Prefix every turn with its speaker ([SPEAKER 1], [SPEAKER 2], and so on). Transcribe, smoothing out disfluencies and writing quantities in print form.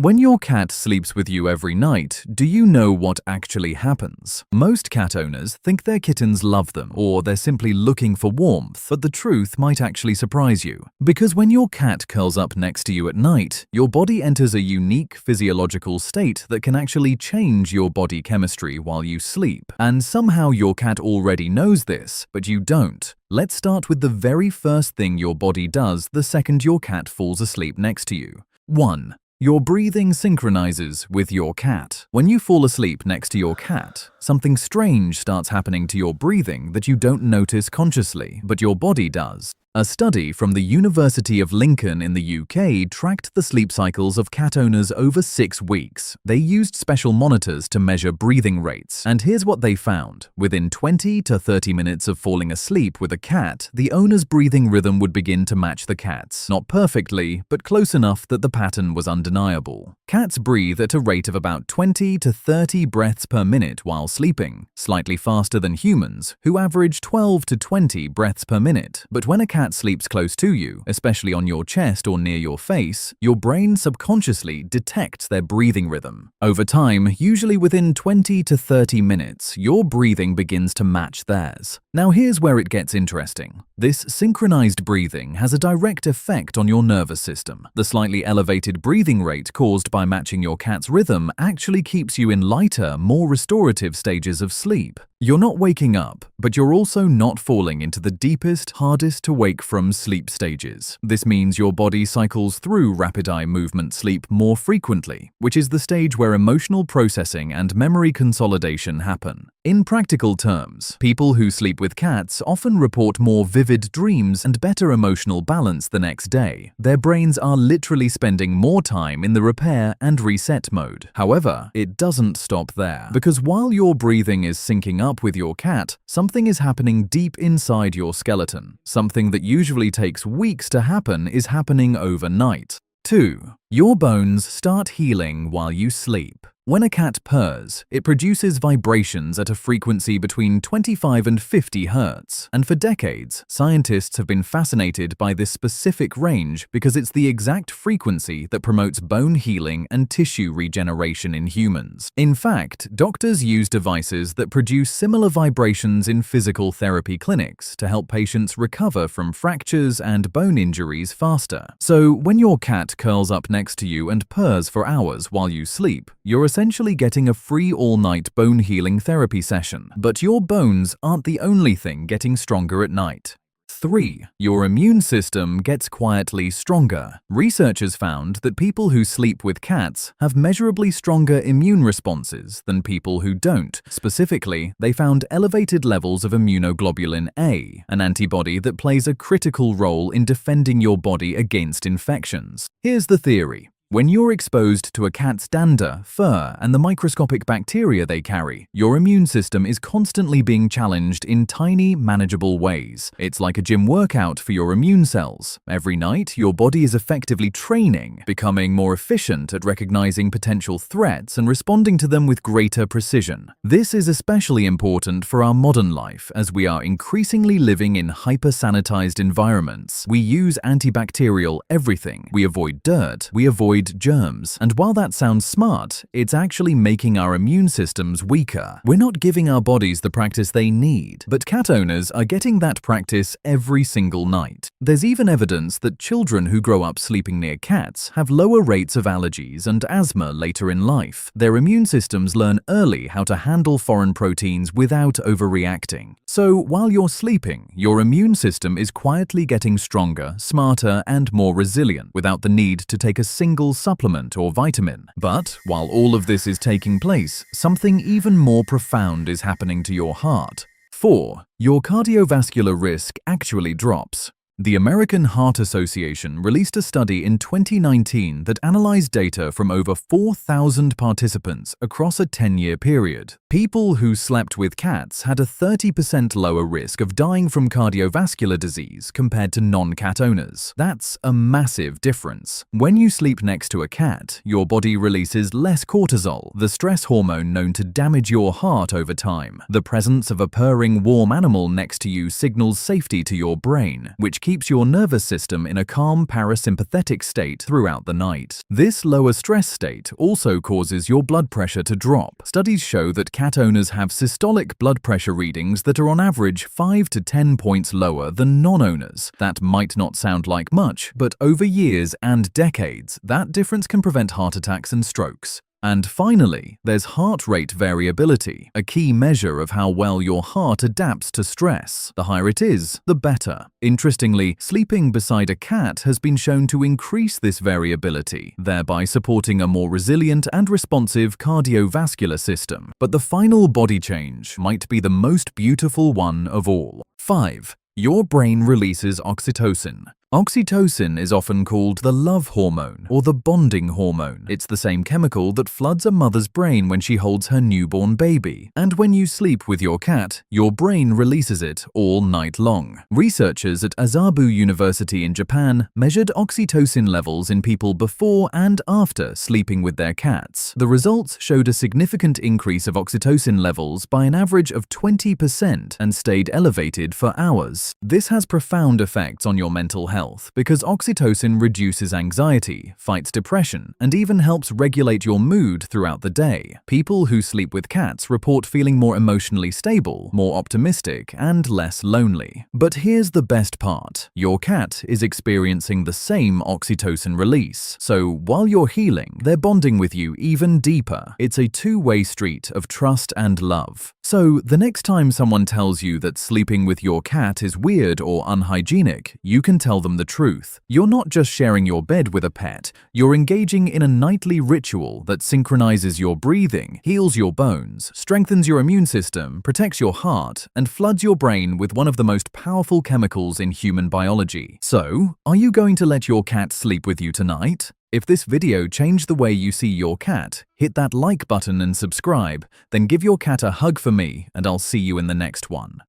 [SPEAKER 1] When your cat sleeps with you every night, do you know what actually happens? Most cat owners think their kittens love them or they're simply looking for warmth, but the truth might actually surprise you. Because when your cat curls up next to you at night, your body enters a unique physiological state that can actually change your body chemistry while you sleep. And somehow your cat already knows this, but you don't. Let's start with the very first thing your body does the second your cat falls asleep next to you. 1. Your breathing synchronizes with your cat. When you fall asleep next to your cat, something strange starts happening to your breathing that you don't notice consciously, but your body does. A study from the University of Lincoln in the UK tracked the sleep cycles of cat owners over 6 weeks. They used special monitors to measure breathing rates, and here's what they found. Within 20 to 30 minutes of falling asleep with a cat, the owner's breathing rhythm would begin to match the cat's. Not perfectly, but close enough that the pattern was undeniable. Cats breathe at a rate of about 20 to 30 breaths per minute while sleeping, slightly faster than humans, who average 12 to 20 breaths per minute. But when a cat sleeps close to you, especially on your chest or near your face, your brain subconsciously detects their breathing rhythm. Over time, usually within 20 to 30 minutes, your breathing begins to match theirs. Now here's where it gets interesting. This synchronized breathing has a direct effect on your nervous system. The slightly elevated breathing rate caused by matching your cat's rhythm actually keeps you in lighter, more restorative stages of sleep. You're not waking up, but you're also not falling into the deepest, hardest to wake from sleep stages. This means your body cycles through rapid eye movement sleep more frequently, which is the stage where emotional processing and memory consolidation happen. In practical terms, people who sleep with cats often report more vivid dreams and better emotional balance the next day. Their brains are literally spending more time in the repair and reset mode. However, it doesn't stop there, because while your breathing is syncing up with your cat, something is happening deep inside your skeleton. Something that usually takes weeks to happen is happening overnight. 2. Your bones start healing while you sleep. When a cat purrs, it produces vibrations at a frequency between 25 and 50 Hz. And for decades, scientists have been fascinated by this specific range because it's the exact frequency that promotes bone healing and tissue regeneration in humans. In fact, doctors use devices that produce similar vibrations in physical therapy clinics to help patients recover from fractures and bone injuries faster. So when your cat curls up next to you and purrs for hours while you sleep, you're essentially getting a free all-night bone healing therapy session. But your bones aren't the only thing getting stronger at night. 3. Your immune system gets quietly stronger. Researchers found that people who sleep with cats have measurably stronger immune responses than people who don't. Specifically, they found elevated levels of immunoglobulin A, an antibody that plays a critical role in defending your body against infections. Here's the theory. When you're exposed to a cat's dander, fur, and the microscopic bacteria they carry, your immune system is constantly being challenged in tiny, manageable ways. It's like a gym workout for your immune cells. Every night, your body is effectively training, becoming more efficient at recognizing potential threats and responding to them with greater precision. This is especially important for our modern life, as we are increasingly living in hyper-sanitized environments. We use antibacterial everything. We avoid dirt. We avoid germs. And while that sounds smart, it's actually making our immune systems weaker. We're not giving our bodies the practice they need, but cat owners are getting that practice every single night. There's even evidence that children who grow up sleeping near cats have lower rates of allergies and asthma later in life. Their immune systems learn early how to handle foreign proteins without overreacting. So while you're sleeping, your immune system is quietly getting stronger, smarter, and more resilient without the need to take a single supplement or vitamin. But while all of this is taking place, something even more profound is happening to your heart. 4. Your cardiovascular risk actually drops. The American Heart Association released a study in 2019 that analyzed data from over 4,000 participants across a 10-year period. People who slept with cats had a 30% lower risk of dying from cardiovascular disease compared to non-cat owners. That's a massive difference. When you sleep next to a cat, your body releases less cortisol, the stress hormone known to damage your heart over time. The presence of a purring, warm animal next to you signals safety to your brain, which keeps your nervous system in a calm parasympathetic state throughout the night. This lower stress state also causes your blood pressure to drop. Studies show that cat owners have systolic blood pressure readings that are on average 5 to 10 points lower than non-owners. That might not sound like much, but over years and decades, that difference can prevent heart attacks and strokes. And finally, there's heart rate variability, a key measure of how well your heart adapts to stress. The higher it is, the better. Interestingly, sleeping beside a cat has been shown to increase this variability, thereby supporting a more resilient and responsive cardiovascular system. But the final body change might be the most beautiful one of all. 5. Your brain releases oxytocin. Oxytocin is often called the love hormone or the bonding hormone. It's the same chemical that floods a mother's brain when she holds her newborn baby. And when you sleep with your cat, your brain releases it all night long. Researchers at Azabu University in Japan measured oxytocin levels in people before and after sleeping with their cats. The results showed a significant increase of oxytocin levels by an average of 20% and stayed elevated for hours. This has profound effects on your mental health, because oxytocin reduces anxiety, fights depression, and even helps regulate your mood throughout the day. People who sleep with cats report feeling more emotionally stable, more optimistic, and less lonely. But here's the best part. Your cat is experiencing the same oxytocin release. So while you're healing, they're bonding with you even deeper. It's a two-way street of trust and love. So the next time someone tells you that sleeping with your cat is weird or unhygienic, you can tell them the truth. You're not just sharing your bed with a pet, you're engaging in a nightly ritual that synchronizes your breathing, heals your bones, strengthens your immune system, protects your heart, and floods your brain with one of the most powerful chemicals in human biology. So, are you going to let your cat sleep with you tonight? If this video changed the way you see your cat, hit that like button and subscribe, then give your cat a hug for me, and I'll see you in the next one.